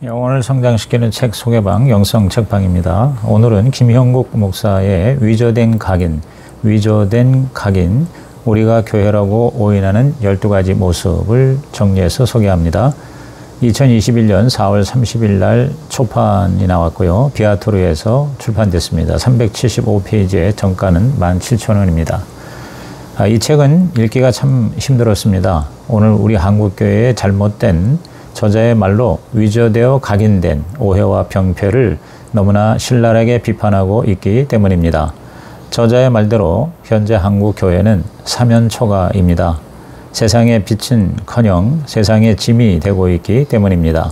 영혼을 성장시키는 책 소개방 영성 책방입니다. 오늘은 김형국 목사의 위조된 각인, 우리가 교회라고 오인하는 12가지 모습을 정리해서 소개합니다. 2021년 4월 30일 날 초판이 나왔고요. 비아토르에서 출판됐습니다. 375페이지의 정가는 17,000원입니다. 이 책은 읽기가 참 힘들었습니다. 오늘 우리 한국교회의 잘못된 저자의 말로 위조되어 각인된 오해와 병폐를 너무나 신랄하게 비판하고 있기 때문입니다. 저자의 말대로 현재 한국 교회는 사면초가입니다. 세상의 빛은커녕 세상의 짐이 되고 있기 때문입니다.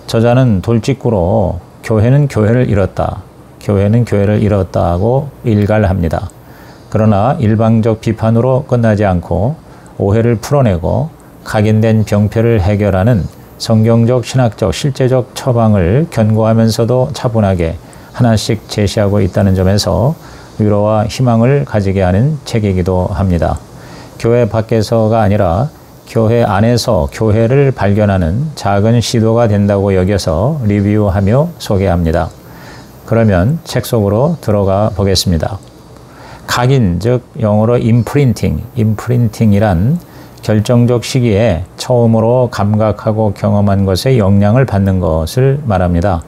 저자는 돌직구로 교회는 교회를 잃었다고 일갈합니다. 그러나 일방적 비판으로 끝나지 않고 오해를 풀어내고 각인된 병폐를 해결하는 성경적, 신학적, 실제적 처방을 견고하면서도 차분하게 하나씩 제시하고 있다는 점에서 위로와 희망을 가지게 하는 책이기도 합니다. 교회 밖에서가 아니라 교회 안에서 교회를 발견하는 작은 시도가 된다고 여겨서 리뷰하며 소개합니다. 그러면 책 속으로 들어가 보겠습니다. 각인, 즉 영어로 임프린팅이란 결정적 시기에 처음으로 감각하고 경험한 것에 영향을 받는 것을 말합니다.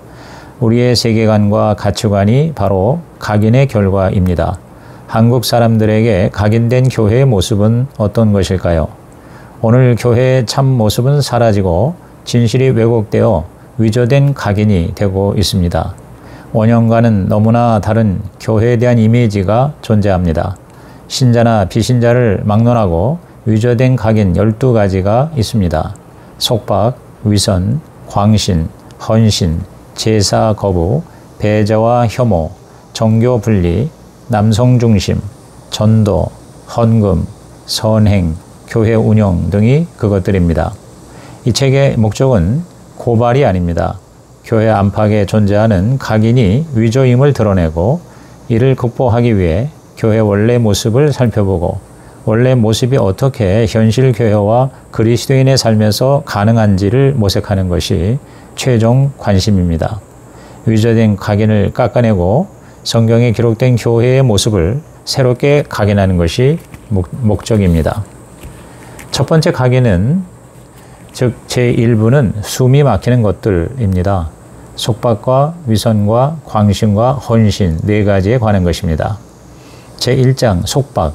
우리의 세계관과 가치관이 바로 각인의 결과입니다. 한국 사람들에게 각인된 교회의 모습은 어떤 것일까요? 오늘 교회의 참 모습은 사라지고 진실이 왜곡되어 위조된 각인이 되고 있습니다. 5년간은 너무나 다른 교회에 대한 이미지가 존재합니다. 신자나 비신자를 막론하고 위조된 각인 12가지가 있습니다. 속박, 위선, 광신, 헌신, 제사 거부, 배제와 혐오, 종교 분리, 남성 중심, 전도, 헌금, 선행, 교회 운영 등이 그것들입니다. 이 책의 목적은 고발이 아닙니다. 교회 안팎에 존재하는 각인이 위조임을 드러내고 이를 극복하기 위해 교회 원래 모습을 살펴보고 원래 모습이 어떻게 현실 교회와 그리스도인의 삶에서 가능한지를 모색하는 것이 최종 관심입니다. 위조된 각인을 깎아내고 성경에 기록된 교회의 모습을 새롭게 각인하는 것이 목적입니다. 첫 번째 각인은 즉 제1부는 숨이 막히는 것들입니다. 속박과 위선과 광신과 헌신 4가지에 관한 것입니다. 제1장 속박,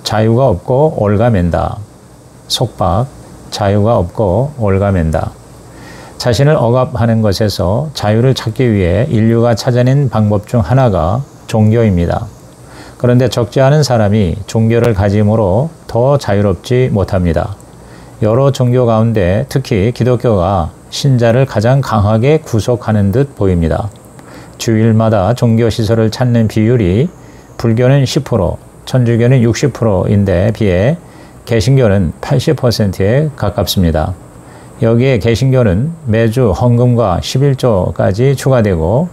자유가 없고 올가맨다. 속박, 자유가 없고 올가맨다. 자신을 억압하는 것에서 자유를 찾기 위해 인류가 찾아낸 방법 중 하나가 종교입니다. 그런데 적지 않은 사람이 종교를 가짐으로 더 자유롭지 못합니다. 여러 종교 가운데 특히 기독교가 신자를 가장 강하게 구속하는 듯 보입니다. 주일마다 종교시설을 찾는 비율이 불교는 10%, 천주교는 60%인데 비해 개신교는 80%에 가깝습니다. 여기에 개신교는 매주 헌금과 11조까지 추가되고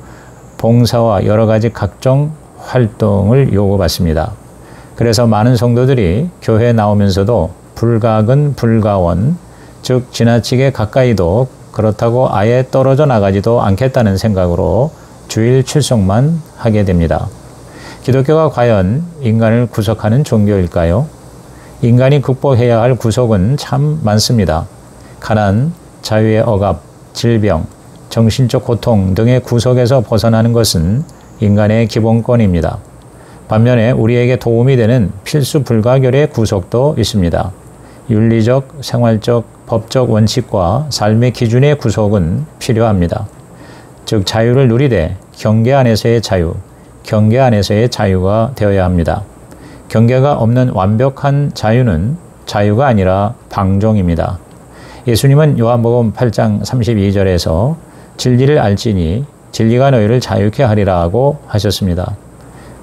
봉사와 여러 가지 각종 활동을 요구받습니다. 그래서 많은 성도들이 교회에 나오면서도 불가근 불가원, 즉 지나치게 가까이도 그렇다고 아예 떨어져 나가지도 않겠다는 생각으로 주일 출석만 하게 됩니다. 기독교가 과연 인간을 구속하는 종교일까요? 인간이 극복해야 할 구속은 참 많습니다. 가난, 자유의 억압, 질병, 정신적 고통 등의 구속에서 벗어나는 것은 인간의 기본권입니다. 반면에 우리에게 도움이 되는 필수 불가결의 구속도 있습니다. 윤리적, 생활적, 법적 원칙과 삶의 기준의 구속은 필요합니다. 즉 자유를 누리되 경계 안에서의 자유, 경계 안에서의 자유가 되어야 합니다. 경계가 없는 완벽한 자유는 자유가 아니라 방종입니다. 예수님은 요한복음 8장 32절에서 진리를 알지니 진리가 너희를 자유케 하리라고 하셨습니다.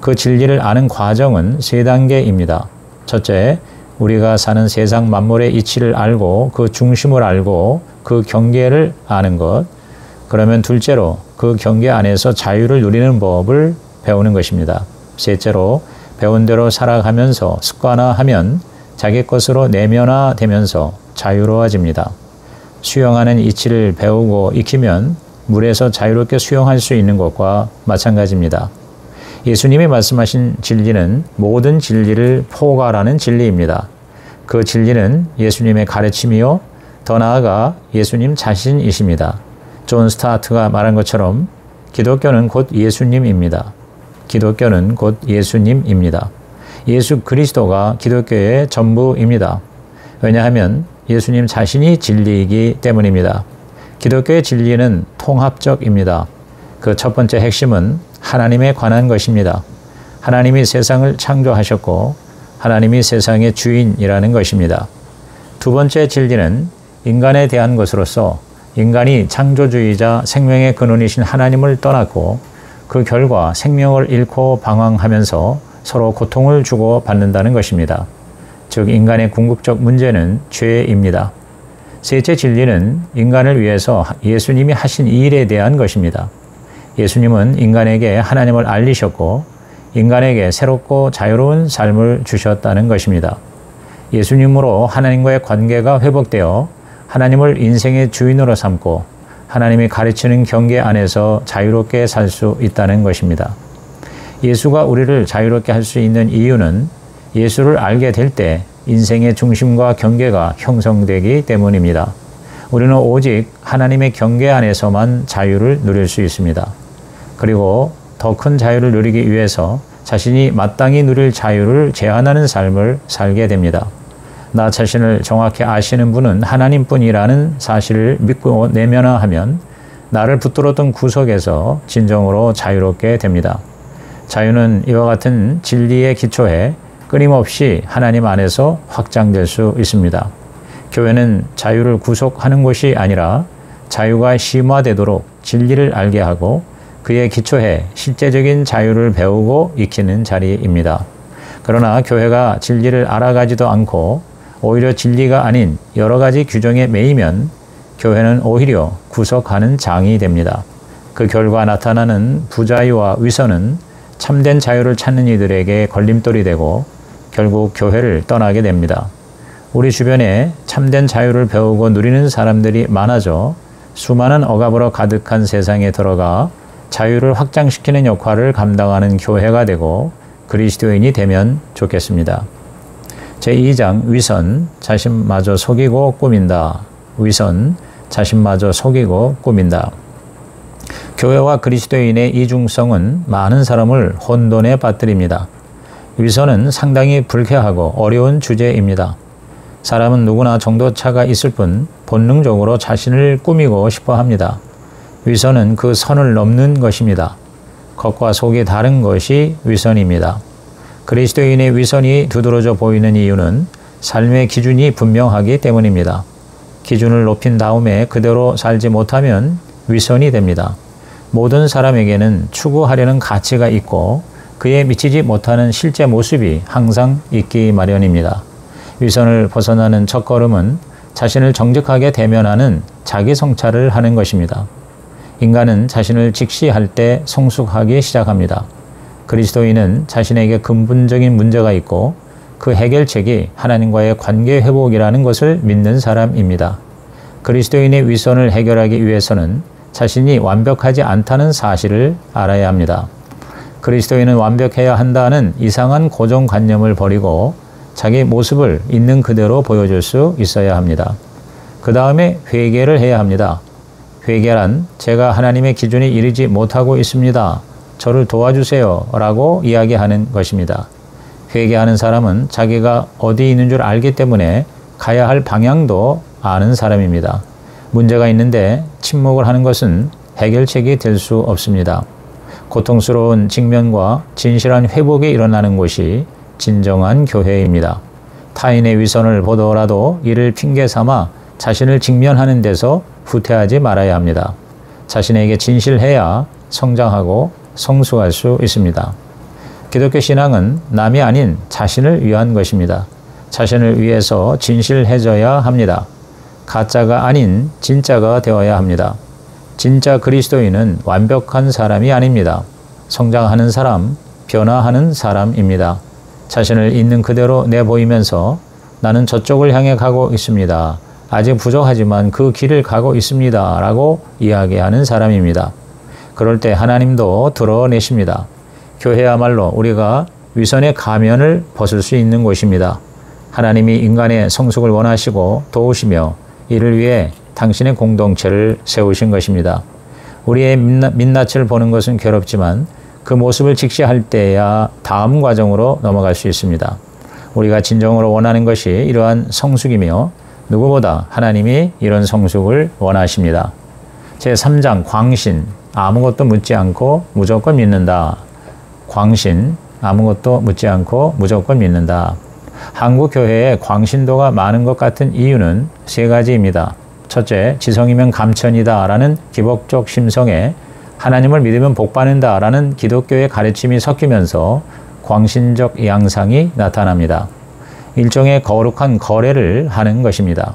그 진리를 아는 과정은 3단계입니다. 첫째, 우리가 사는 세상 만물의 이치를 알고 그 중심을 알고 그 경계를 아는 것. 그러면 둘째로 그 경계 안에서 자유를 누리는 법을 배우는 것입니다. 셋째로 배운 대로 살아가면서 습관화하면 자기 것으로 내면화되면서 자유로워집니다. 수영하는 이치를 배우고 익히면 물에서 자유롭게 수영할 수 있는 것과 마찬가지입니다. 예수님이 말씀하신 진리는 모든 진리를 포괄하는 진리입니다. 그 진리는 예수님의 가르침이요, 더 나아가 예수님 자신이십니다. 존 스타트가 말한 것처럼 기독교는 곧 예수님입니다. 기독교는 곧 예수님입니다. 예수 그리스도가 기독교의 전부입니다. 왜냐하면 예수님 자신이 진리이기 때문입니다. 기독교의 진리는 통합적입니다. 그 첫 번째 핵심은 하나님에 관한 것입니다. 하나님이 세상을 창조하셨고 하나님이 세상의 주인이라는 것입니다. 두 번째 진리는 인간에 대한 것으로서 인간이 창조주의자 생명의 근원이신 하나님을 떠났고 그 결과 생명을 잃고 방황하면서 서로 고통을 주고 받는다는 것입니다. 즉 인간의 궁극적 문제는 죄입니다. 셋째 진리는 인간을 위해서 예수님이 하신 이 일에 대한 것입니다. 예수님은 인간에게 하나님을 알리셨고 인간에게 새롭고 자유로운 삶을 주셨다는 것입니다. 예수님으로 하나님과의 관계가 회복되어 하나님을 인생의 주인으로 삼고 하나님이 가르치는 경계 안에서 자유롭게 살 수 있다는 것입니다. 예수가 우리를 자유롭게 할 수 있는 이유는 예수를 알게 될 때 인생의 중심과 경계가 형성되기 때문입니다. 우리는 오직 하나님의 경계 안에서만 자유를 누릴 수 있습니다. 그리고 더 큰 자유를 누리기 위해서 자신이 마땅히 누릴 자유를 제한하는 삶을 살게 됩니다. 나 자신을 정확히 아시는 분은 하나님뿐이라는 사실을 믿고 내면화하면 나를 붙들었던 구석에서 진정으로 자유롭게 됩니다. 자유는 이와 같은 진리에 기초해 끊임없이 하나님 안에서 확장될 수 있습니다. 교회는 자유를 구속하는 곳이 아니라 자유가 심화되도록 진리를 알게 하고 그에 기초해 실제적인 자유를 배우고 익히는 자리입니다. 그러나 교회가 진리를 알아가지도 않고 오히려 진리가 아닌 여러 가지 규정에 매이면 교회는 오히려 구속하는 장이 됩니다. 그 결과 나타나는 부자유와 위선은 참된 자유를 찾는 이들에게 걸림돌이 되고 결국 교회를 떠나게 됩니다. 우리 주변에 참된 자유를 배우고 누리는 사람들이 많아져 수많은 억압으로 가득한 세상에 들어가 자유를 확장시키는 역할을 감당하는 교회가 되고 그리스도인이 되면 좋겠습니다. 제2장 위선, 자신마저 속이고 꾸민다. 위선, 자신마저 속이고 꾸민다. 교회와 그리스도인의 이중성은 많은 사람을 혼돈에 빠뜨립니다. 위선은 상당히 불쾌하고 어려운 주제입니다. 사람은 누구나 정도차가 있을 뿐 본능적으로 자신을 꾸미고 싶어 합니다. 위선은 그 선을 넘는 것입니다. 겉과 속이 다른 것이 위선입니다. 그리스도인의 위선이 두드러져 보이는 이유는 삶의 기준이 분명하기 때문입니다. 기준을 높인 다음에 그대로 살지 못하면 위선이 됩니다. 모든 사람에게는 추구하려는 가치가 있고 그에 미치지 못하는 실제 모습이 항상 있기 마련입니다. 위선을 벗어나는 첫걸음은 자신을 정직하게 대면하는 자기 성찰을 하는 것입니다. 인간은 자신을 직시할 때 성숙하기 시작합니다. 그리스도인은 자신에게 근본적인 문제가 있고 그 해결책이 하나님과의 관계 회복이라는 것을 믿는 사람입니다. 그리스도인의 위선을 해결하기 위해서는 자신이 완벽하지 않다는 사실을 알아야 합니다. 그리스도인은 완벽해야 한다는 이상한 고정관념을 버리고 자기 모습을 있는 그대로 보여줄 수 있어야 합니다. 그 다음에 회개를 해야 합니다. 회개란 제가 하나님의 기준에 이르지 못하고 있습니다. 저를 도와주세요 라고 이야기하는 것입니다. 회개하는 사람은 자기가 어디 있는 줄 알기 때문에 가야 할 방향도 아는 사람입니다. 문제가 있는데 침묵을 하는 것은 해결책이 될 수 없습니다. 고통스러운 직면과 진실한 회복이 일어나는 곳이 진정한 교회입니다. 타인의 위선을 보더라도 이를 핑계 삼아 자신을 직면하는 데서 후퇴하지 말아야 합니다. 자신에게 진실해야 성장하고 성숙할 수 있습니다. 기독교 신앙은 남이 아닌 자신을 위한 것입니다. 자신을 위해서 진실해져야 합니다. 가짜가 아닌 진짜가 되어야 합니다. 진짜 그리스도인은 완벽한 사람이 아닙니다. 성장하는 사람, 변화하는 사람입니다. 자신을 있는 그대로 내보이면서 나는 저쪽을 향해 가고 있습니다. 아직 부족하지만 그 길을 가고 있습니다. 라고 이야기하는 사람입니다. 그럴 때 하나님도 드러내십니다. 교회야말로 우리가 위선의 가면을 벗을 수 있는 곳입니다. 하나님이 인간의 성숙을 원하시고 도우시며 이를 위해 당신의 공동체를 세우신 것입니다. 우리의 민낯을 보는 것은 괴롭지만 그 모습을 직시할 때야 다음 과정으로 넘어갈 수 있습니다. 우리가 진정으로 원하는 것이 이러한 성숙이며 누구보다 하나님이 이런 성숙을 원하십니다. 제3장 광신, 아무것도 묻지 않고 무조건 믿는다. 광신, 아무것도 묻지 않고 무조건 믿는다. 한국 교회에 광신도가 많은 것 같은 이유는 세 가지입니다. 첫째, 지성이면 감천이다 라는 기복적 심성에 하나님을 믿으면 복받는다 라는 기독교의 가르침이 섞이면서 광신적 양상이 나타납니다. 일종의 거룩한 거래를 하는 것입니다.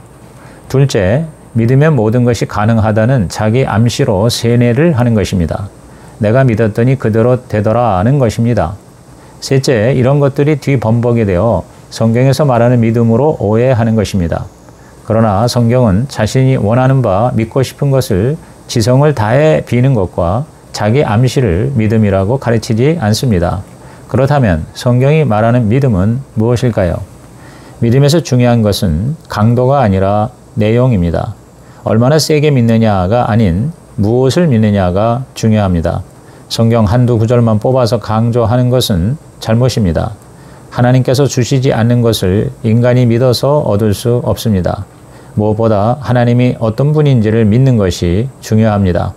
둘째, 믿으면 모든 것이 가능하다는 자기 암시로 세뇌를 하는 것입니다. 내가 믿었더니 그대로 되더라 하는 것입니다. 셋째, 이런 것들이 뒤범벅이 되어 성경에서 말하는 믿음으로 오해하는 것입니다. 그러나 성경은 자신이 원하는 바 믿고 싶은 것을 지성을 다해 비는 것과 자기 암시를 믿음이라고 가르치지 않습니다. 그렇다면 성경이 말하는 믿음은 무엇일까요? 믿음에서 중요한 것은 강도가 아니라 내용입니다. 얼마나 세게 믿느냐가 아닌 무엇을 믿느냐가 중요합니다. 성경 한두 구절만 뽑아서 강조하는 것은 잘못입니다. 하나님께서 주시지 않는 것을 인간이 믿어서 얻을 수 없습니다. 무엇보다 하나님이 어떤 분인지를 믿는 것이 중요합니다.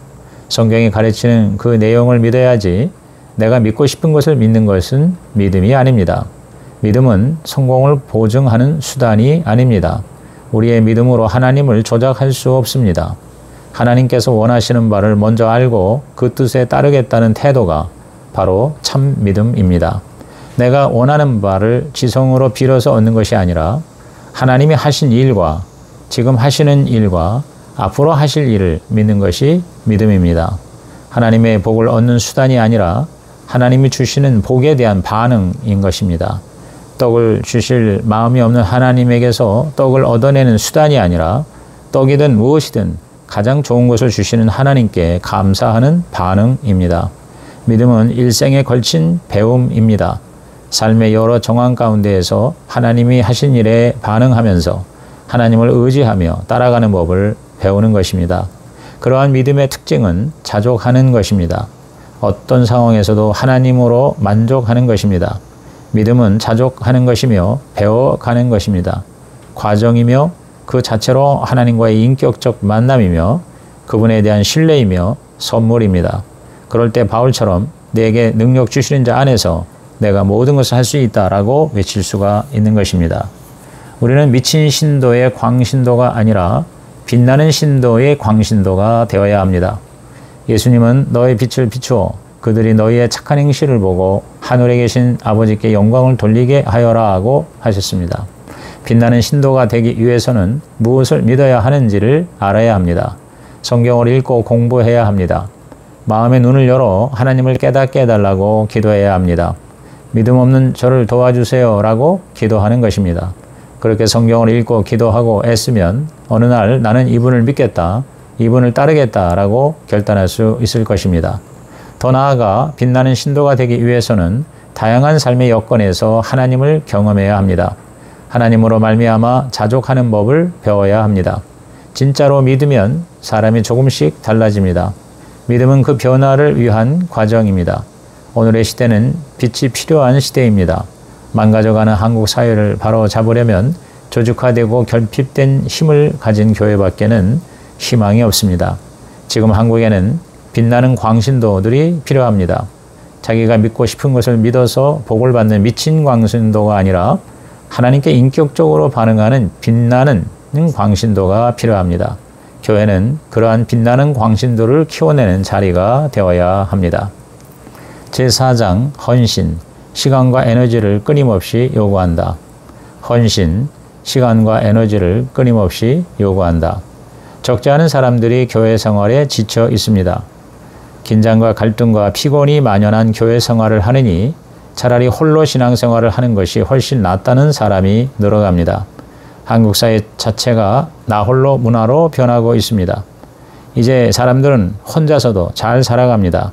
성경이 가르치는 그 내용을 믿어야지 내가 믿고 싶은 것을 믿는 것은 믿음이 아닙니다. 믿음은 성공을 보증하는 수단이 아닙니다. 우리의 믿음으로 하나님을 조작할 수 없습니다. 하나님께서 원하시는 바를 먼저 알고 그 뜻에 따르겠다는 태도가 바로 참 믿음입니다. 내가 원하는 바를 지성으로 빌어서 얻는 것이 아니라 하나님이 하신 일과 지금 하시는 일과 앞으로 하실 일을 믿는 것이 믿음입니다. 하나님의 복을 얻는 수단이 아니라 하나님이 주시는 복에 대한 반응인 것입니다. 떡을 주실 마음이 없는 하나님에게서 떡을 얻어내는 수단이 아니라 떡이든 무엇이든 가장 좋은 것을 주시는 하나님께 감사하는 반응입니다. 믿음은 일생에 걸친 배움입니다. 삶의 여러 정황 가운데에서 하나님이 하신 일에 반응하면서 하나님을 의지하며 따라가는 법을 배우는 것입니다. 그러한 믿음의 특징은 자족하는 것입니다. 어떤 상황에서도 하나님으로 만족하는 것입니다. 믿음은 자족하는 것이며 배워가는 것입니다. 과정이며 그 자체로 하나님과의 인격적 만남이며 그분에 대한 신뢰이며 선물입니다. 그럴 때 바울처럼 내게 능력 주시는 자 안에서 내가 모든 것을 할 수 있다라고 외칠 수가 있는 것입니다. 우리는 미친 신도의 광신도가 아니라 빛나는 신도의 광신도가 되어야 합니다. 예수님은 너의 빛을 비추어 그들이 너희의 착한 행실을 보고 하늘에 계신 아버지께 영광을 돌리게 하여라 하고 하셨습니다. 빛나는 신도가 되기 위해서는 무엇을 믿어야 하는지를 알아야 합니다. 성경을 읽고 공부해야 합니다. 마음의 눈을 열어 하나님을 깨닫게 해달라고 기도해야 합니다. 믿음 없는 저를 도와주세요 라고 기도하는 것입니다. 그렇게 성경을 읽고 기도하고 애쓰면 어느 날 나는 이분을 믿겠다, 이분을 따르겠다라고 결단할 수 있을 것입니다. 더 나아가 빛나는 신도가 되기 위해서는 다양한 삶의 여건에서 하나님을 경험해야 합니다. 하나님으로 말미암아 자족하는 법을 배워야 합니다. 진짜로 믿으면 사람이 조금씩 달라집니다. 믿음은 그 변화를 위한 과정입니다. 오늘의 시대는 빛이 필요한 시대입니다. 망가져가는 한국 사회를 바로 잡으려면 조직화되고 결핍된 힘을 가진 교회밖에는 희망이 없습니다. 지금 한국에는 빛나는 광신도들이 필요합니다. 자기가 믿고 싶은 것을 믿어서 복을 받는 미친 광신도가 아니라 하나님께 인격적으로 반응하는 빛나는 광신도가 필요합니다. 교회는 그러한 빛나는 광신도를 키워내는 자리가 되어야 합니다. 제4장 헌신, 시간과 에너지를 끊임없이 요구한다. 헌신, 시간과 에너지를 끊임없이 요구한다. 적지 않은 사람들이 교회 생활에 지쳐 있습니다. 긴장과 갈등과 피곤이 만연한 교회 생활을 하느니 차라리 홀로 신앙생활을 하는 것이 훨씬 낫다는 사람이 늘어갑니다. 한국 사회 자체가 나홀로 문화로 변하고 있습니다. 이제 사람들은 혼자서도 잘 살아갑니다.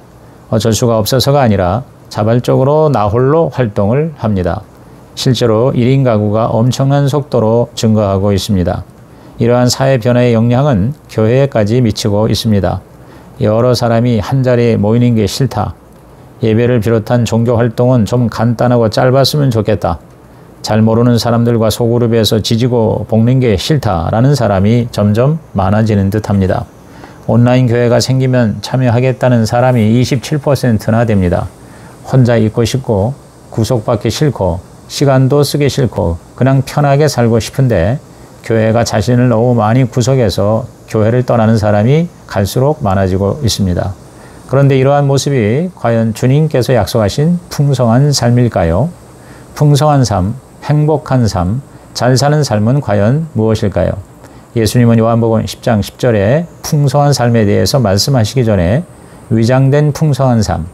어쩔 수가 없어서가 아니라 자발적으로 나홀로 활동을 합니다. 실제로 1인 가구가 엄청난 속도로 증가하고 있습니다. 이러한 사회 변화의 영향은 교회에까지 미치고 있습니다. 여러 사람이 한자리에 모이는 게 싫다. 예배를 비롯한 종교 활동은 좀 간단하고 짧았으면 좋겠다. 잘 모르는 사람들과 소그룹에서 지지고 볶는 게 싫다라는 사람이 점점 많아지는 듯합니다. 온라인 교회가 생기면 참여하겠다는 사람이 27%나 됩니다. 혼자 있고 싶고 구속받기 싫고 시간도 쓰기 싫고 그냥 편하게 살고 싶은데 교회가 자신을 너무 많이 구속해서 교회를 떠나는 사람이 갈수록 많아지고 있습니다. 그런데 이러한 모습이 과연 주님께서 약속하신 풍성한 삶일까요? 풍성한 삶, 행복한 삶, 잘 사는 삶은 과연 무엇일까요? 예수님은 요한복음 10장 10절에 풍성한 삶에 대해서 말씀하시기 전에 위장된 풍성한 삶,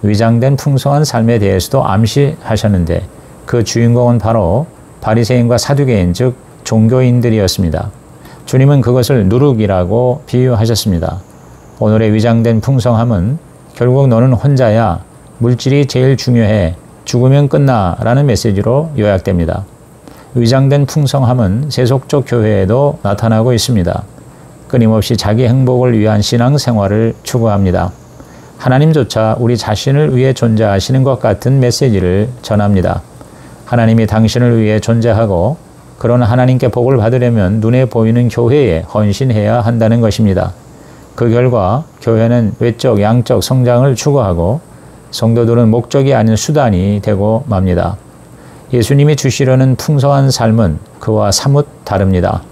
위장된 풍성한 삶에 대해서도 암시하셨는데 그 주인공은 바로 바리새인과 사두개인 즉 종교인들이었습니다. 주님은 그것을 누룩이라고 비유하셨습니다. 오늘의 위장된 풍성함은 결국 너는 혼자야, 물질이 제일 중요해, 죽으면 끝나 라는 메시지로 요약됩니다. 위장된 풍성함은 세속적 교회에도 나타나고 있습니다. 끊임없이 자기 행복을 위한 신앙생활을 추구합니다. 하나님조차 우리 자신을 위해 존재하시는 것 같은 메시지를 전합니다. 하나님이 당신을 위해 존재하고 그런 하나님께 복을 받으려면 눈에 보이는 교회에 헌신해야 한다는 것입니다. 그 결과 교회는 외적, 양적 성장을 추구하고 성도들은 목적이 아닌 수단이 되고 맙니다. 예수님이 주시려는 풍성한 삶은 그와 사뭇 다릅니다.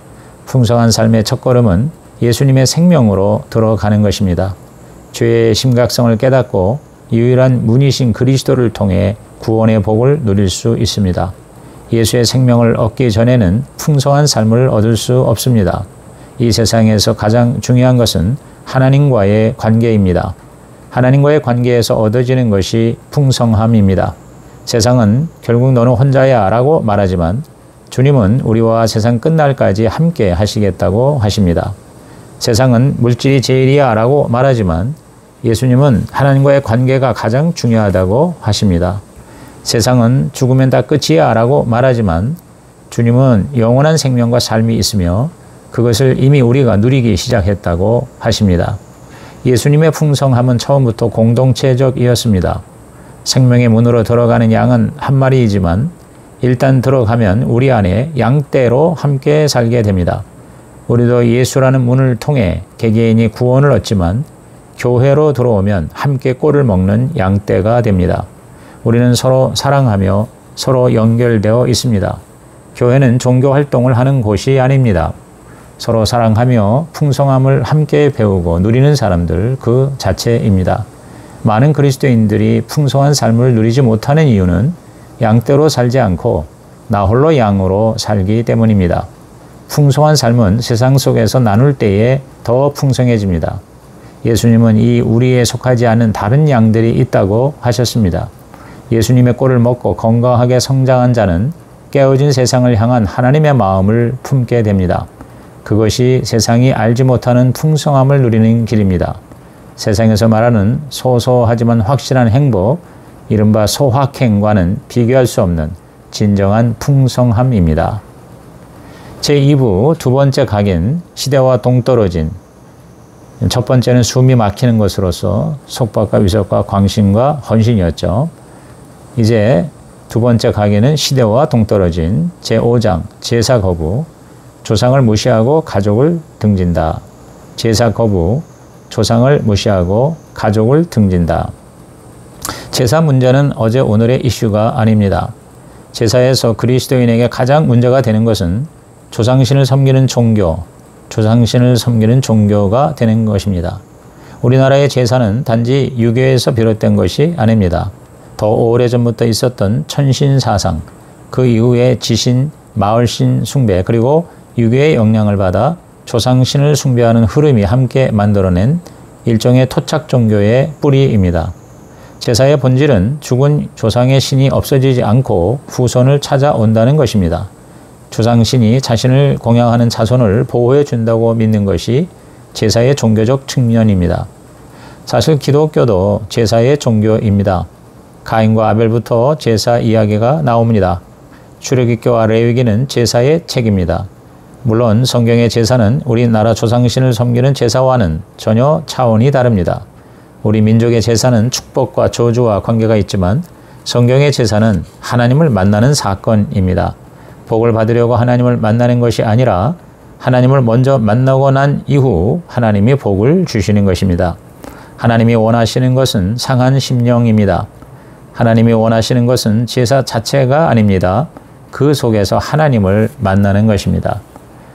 풍성한 삶의 첫걸음은 예수님의 생명으로 들어가는 것입니다. 죄의 심각성을 깨닫고 유일한 문이신 그리스도를 통해 구원의 복을 누릴 수 있습니다. 예수의 생명을 얻기 전에는 풍성한 삶을 얻을 수 없습니다. 이 세상에서 가장 중요한 것은 하나님과의 관계입니다. 하나님과의 관계에서 얻어지는 것이 풍성함입니다. 세상은 결국 너는 혼자야 라고 말하지만 주님은 우리와 세상 끝날까지 함께 하시겠다고 하십니다. 세상은 물질이 제일이야 라고 말하지만 예수님은 하나님과의 관계가 가장 중요하다고 하십니다. 세상은 죽으면 다 끝이야 라고 말하지만 주님은 영원한 생명과 삶이 있으며 그것을 이미 우리가 누리기 시작했다고 하십니다. 예수님의 풍성함은 처음부터 공동체적이었습니다. 생명의 문으로 들어가는 양은 한 마리이지만 일단 들어가면 우리 안에 양떼로 함께 살게 됩니다. 우리도 예수라는 문을 통해 개개인이 구원을 얻지만 교회로 들어오면 함께 꼴을 먹는 양떼가 됩니다. 우리는 서로 사랑하며 서로 연결되어 있습니다. 교회는 종교 활동을 하는 곳이 아닙니다. 서로 사랑하며 풍성함을 함께 배우고 누리는 사람들 그 자체입니다. 많은 그리스도인들이 풍성한 삶을 누리지 못하는 이유는 양떼로 살지 않고 나홀로 양으로 살기 때문입니다. 풍성한 삶은 세상 속에서 나눌 때에 더 풍성해집니다. 예수님은 이 우리에 속하지 않은 다른 양들이 있다고 하셨습니다. 예수님의 꼴을 먹고 건강하게 성장한 자는 깨어진 세상을 향한 하나님의 마음을 품게 됩니다. 그것이 세상이 알지 못하는 풍성함을 누리는 길입니다. 세상에서 말하는 소소하지만 확실한 행복, 이른바 소확행과는 비교할 수 없는 진정한 풍성함입니다. 제2부 두 번째 각인, 시대와 동떨어진. 첫 번째는 숨이 막히는 것으로서 속박과 위협과 광신과 헌신이었죠. 이제 두 번째 각인은 시대와 동떨어진 제5장 제사 거부, 조상을 무시하고 가족을 등진다. 제사 거부, 조상을 무시하고 가족을 등진다. 제사 문제는 어제 오늘의 이슈가 아닙니다. 제사에서 그리스도인에게 가장 문제가 되는 것은 조상신을 섬기는 종교, 조상신을 섬기는 종교가 되는 것입니다. 우리나라의 제사는 단지 유교에서 비롯된 것이 아닙니다. 더 오래전부터 있었던 천신사상, 그 이후에 지신, 마을신 숭배, 그리고 유교의 영향을 받아 조상신을 숭배하는 흐름이 함께 만들어낸 일종의 토착 종교의 뿌리입니다. 제사의 본질은 죽은 조상의 신이 없어지지 않고 후손을 찾아온다는 것입니다. 조상신이 자신을 공양하는 자손을 보호해 준다고 믿는 것이 제사의 종교적 측면입니다. 사실 기독교도 제사의 종교입니다. 가인과 아벨부터 제사 이야기가 나옵니다. 출애굽기와 레위기는 제사의 책입니다. 물론 성경의 제사는 우리나라 조상신을 섬기는 제사와는 전혀 차원이 다릅니다. 우리 민족의 제사는 축복과 저주와 관계가 있지만 성경의 제사는 하나님을 만나는 사건입니다. 복을 받으려고 하나님을 만나는 것이 아니라 하나님을 먼저 만나고 난 이후 하나님이 복을 주시는 것입니다. 하나님이 원하시는 것은 상한 심령입니다. 하나님이 원하시는 것은 제사 자체가 아닙니다. 그 속에서 하나님을 만나는 것입니다.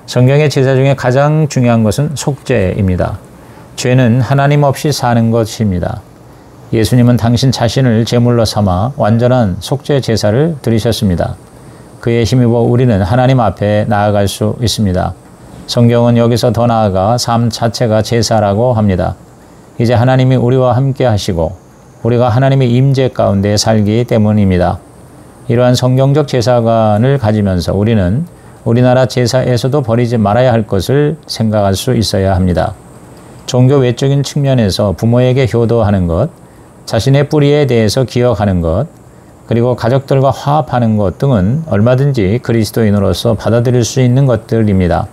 성경의 제사 중에 가장 중요한 것은 속죄입니다. 죄는 하나님 없이 사는 것입니다. 예수님은 당신 자신을 제물로 삼아 완전한 속죄 제사를 드리셨습니다. 그에 힘입어 우리는 하나님 앞에 나아갈 수 있습니다. 성경은 여기서 더 나아가 삶 자체가 제사라고 합니다. 이제 하나님이 우리와 함께 하시고 우리가 하나님의 임재 가운데 살기 때문입니다. 이러한 성경적 제사관을 가지면서 우리는 우리나라 제사에서도 버리지 말아야 할 것을 생각할 수 있어야 합니다. 종교 외적인 측면에서 부모에게 효도하는 것, 자신의 뿌리에 대해서 기억하는 것, 그리고 가족들과 화합하는 것 등은 얼마든지 그리스도인으로서 받아들일 수 있는 것들입니다.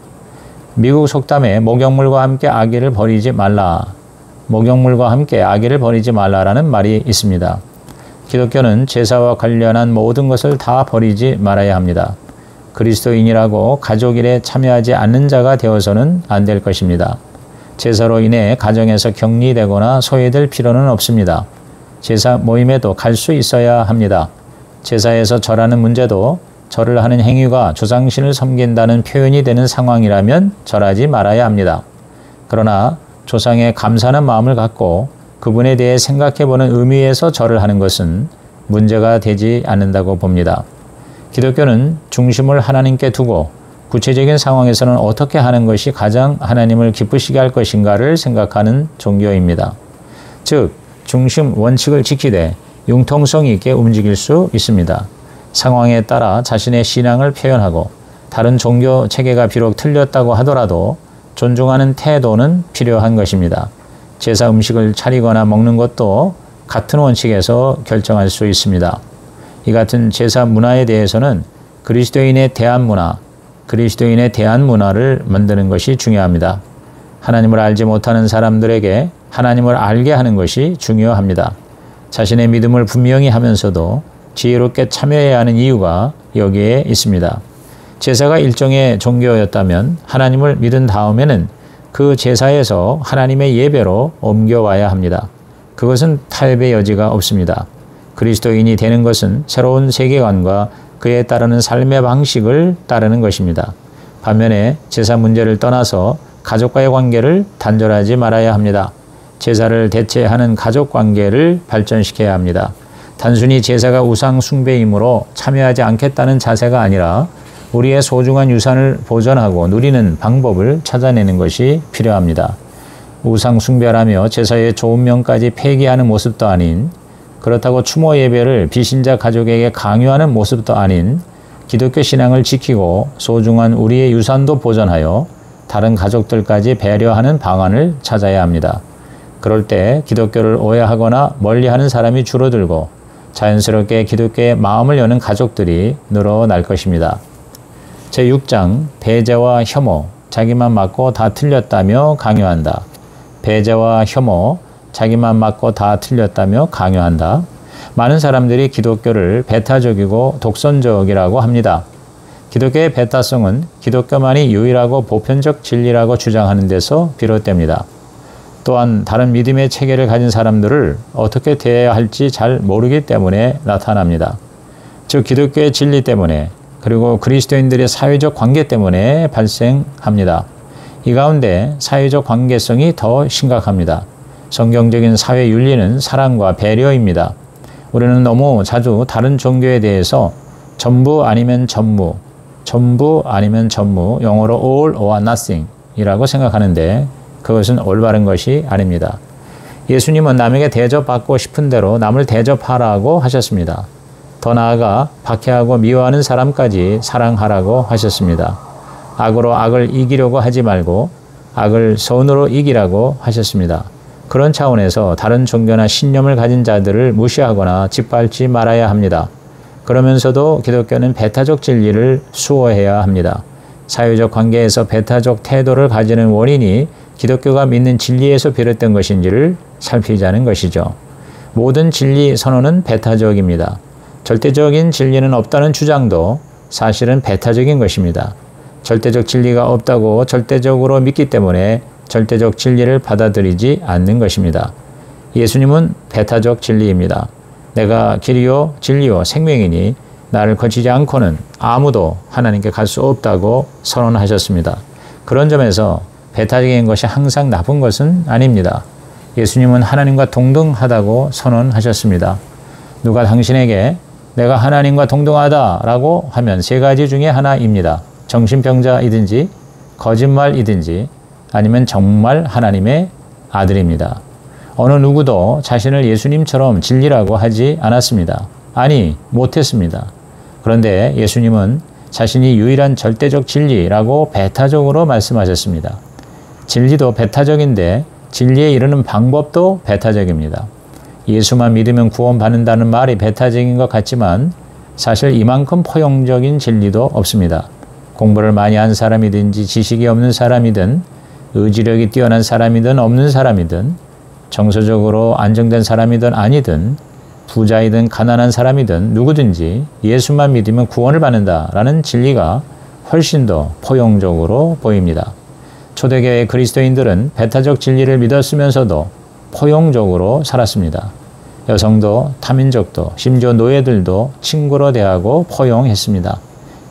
미국 속담에 목욕물과 함께 아기를 버리지 말라, 목욕물과 함께 아기를 버리지 말라라는 말이 있습니다. 기독교는 제사와 관련한 모든 것을 다 버리지 말아야 합니다. 그리스도인이라고 가족일에 참여하지 않는 자가 되어서는 안 될 것입니다. 제사로 인해 가정에서 격리되거나 소외될 필요는 없습니다. 제사 모임에도 갈 수 있어야 합니다. 제사에서 절하는 문제도 절을 하는 행위가 조상신을 섬긴다는 표현이 되는 상황이라면 절하지 말아야 합니다. 그러나 조상에 감사하는 마음을 갖고 그분에 대해 생각해보는 의미에서 절을 하는 것은 문제가 되지 않는다고 봅니다. 기독교는 중심을 하나님께 두고 구체적인 상황에서는 어떻게 하는 것이 가장 하나님을 기쁘시게 할 것인가를 생각하는 종교입니다. 즉, 중심 원칙을 지키되 융통성 있게 움직일 수 있습니다. 상황에 따라 자신의 신앙을 표현하고 다른 종교 체계가 비록 틀렸다고 하더라도 존중하는 태도는 필요한 것입니다. 제사 음식을 차리거나 먹는 것도 같은 원칙에서 결정할 수 있습니다. 이 같은 제사 문화에 대해서는 그리스도인의 대한 문화를 만드는 것이 중요합니다. 하나님을 알지 못하는 사람들에게 하나님을 알게 하는 것이 중요합니다. 자신의 믿음을 분명히 하면서도 지혜롭게 참여해야 하는 이유가 여기에 있습니다. 제사가 일종의 종교였다면 하나님을 믿은 다음에는 그 제사에서 하나님의 예배로 옮겨와야 합니다. 그것은 타협의 여지가 없습니다. 그리스도인이 되는 것은 새로운 세계관과 그에 따르는 삶의 방식을 따르는 것입니다. 반면에 제사 문제를 떠나서 가족과의 관계를 단절하지 말아야 합니다. 제사를 대체하는 가족 관계를 발전시켜야 합니다. 단순히 제사가 우상 숭배이므로 참여하지 않겠다는 자세가 아니라 우리의 소중한 유산을 보존하고 누리는 방법을 찾아내는 것이 필요합니다. 우상 숭배하며 제사의 좋은 명까지 폐기하는 모습도 아닌, 그렇다고 추모 예배를 비신자 가족에게 강요하는 모습도 아닌 기독교 신앙을 지키고 소중한 우리의 유산도 보존하여 다른 가족들까지 배려하는 방안을 찾아야 합니다. 그럴 때 기독교를 오해하거나 멀리하는 사람이 줄어들고 자연스럽게 기독교의 마음을 여는 가족들이 늘어날 것입니다. 제6장 배제와 혐오, 자기만 맞고 다 틀렸다며 강요한다. 배제와 혐오, 자기만 맞고 다 틀렸다며 강요한다. 많은 사람들이 기독교를 배타적이고 독선적이라고 합니다. 기독교의 배타성은 기독교만이 유일하고 보편적 진리라고 주장하는 데서 비롯됩니다. 또한 다른 믿음의 체계를 가진 사람들을 어떻게 대해야 할지 잘 모르기 때문에 나타납니다. 즉 기독교의 진리 때문에, 그리고 그리스도인들의 사회적 관계 때문에 발생합니다. 이 가운데 사회적 관계성이 더 심각합니다. 성경적인 사회 윤리는 사랑과 배려입니다. 우리는 너무 자주 다른 종교에 대해서 전부 아니면 전무, 영어로 all or nothing 이라고 생각하는데 그것은 올바른 것이 아닙니다. 예수님은 남에게 대접받고 싶은 대로 남을 대접하라고 하셨습니다. 더 나아가 박해하고 미워하는 사람까지 사랑하라고 하셨습니다. 악으로 악을 이기려고 하지 말고 악을 선으로 이기라고 하셨습니다. 그런 차원에서 다른 종교나 신념을 가진 자들을 무시하거나 짓밟지 말아야 합니다. 그러면서도 기독교는 배타적 진리를 수호해야 합니다. 사회적 관계에서 배타적 태도를 가지는 원인이 기독교가 믿는 진리에서 비롯된 것인지를 살피자는 것이죠. 모든 진리 선언은 배타적입니다. 절대적인 진리는 없다는 주장도 사실은 배타적인 것입니다. 절대적 진리가 없다고 절대적으로 믿기 때문에 절대적 진리를 받아들이지 않는 것입니다. 예수님은 배타적 진리입니다. 내가 길이요 진리요 생명이니 나를 거치지 않고는 아무도 하나님께 갈 수 없다고 선언하셨습니다. 그런 점에서 배타적인 것이 항상 나쁜 것은 아닙니다. 예수님은 하나님과 동등하다고 선언하셨습니다. 누가 당신에게 내가 하나님과 동등하다라고 하면 세 가지 중에 하나입니다. 정신병자이든지 거짓말이든지 아니면 정말 하나님의 아들입니다. 어느 누구도 자신을 예수님처럼 진리라고 하지 않았습니다. 아니, 못했습니다. 그런데 예수님은 자신이 유일한 절대적 진리라고 배타적으로 말씀하셨습니다. 진리도 배타적인데 진리에 이르는 방법도 배타적입니다. 예수만 믿으면 구원받는다는 말이 배타적인 것 같지만 사실 이만큼 포용적인 진리도 없습니다. 공부를 많이 한 사람이든지 지식이 없는 사람이든 의지력이 뛰어난 사람이든 없는 사람이든 정서적으로 안정된 사람이든 아니든 부자이든 가난한 사람이든 누구든지 예수만 믿으면 구원을 받는다라는 진리가 훨씬 더 포용적으로 보입니다. 초대교회 그리스도인들은 배타적 진리를 믿었으면서도 포용적으로 살았습니다. 여성도 타민족도 심지어 노예들도 친구로 대하고 포용했습니다.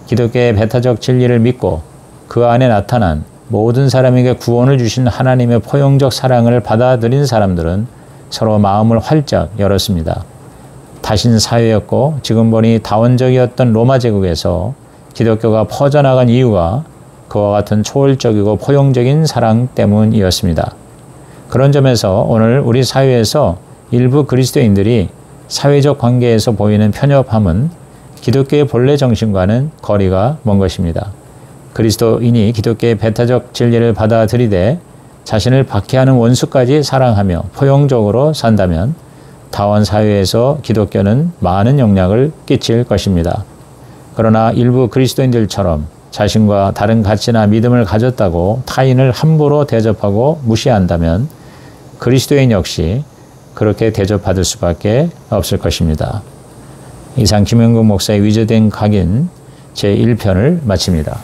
기독교의 배타적 진리를 믿고 그 안에 나타난 모든 사람에게 구원을 주신 하나님의 포용적 사랑을 받아들인 사람들은 서로 마음을 활짝 열었습니다. 다신 사회였고 지금 보니 다원적이었던 로마 제국에서 기독교가 퍼져나간 이유가 그와 같은 초월적이고 포용적인 사랑 때문이었습니다. 그런 점에서 오늘 우리 사회에서 일부 그리스도인들이 사회적 관계에서 보이는 편협함은 기독교의 본래 정신과는 거리가 먼 것입니다. 그리스도인이 기독교의 배타적 진리를 받아들이되 자신을 박해하는 원수까지 사랑하며 포용적으로 산다면 다원 사회에서 기독교는 많은 영향을 끼칠 것입니다. 그러나 일부 그리스도인들처럼 자신과 다른 가치나 믿음을 가졌다고 타인을 함부로 대접하고 무시한다면 그리스도인 역시 그렇게 대접받을 수밖에 없을 것입니다. 이상 김영국 목사의 위조된 각인 제1편을 마칩니다.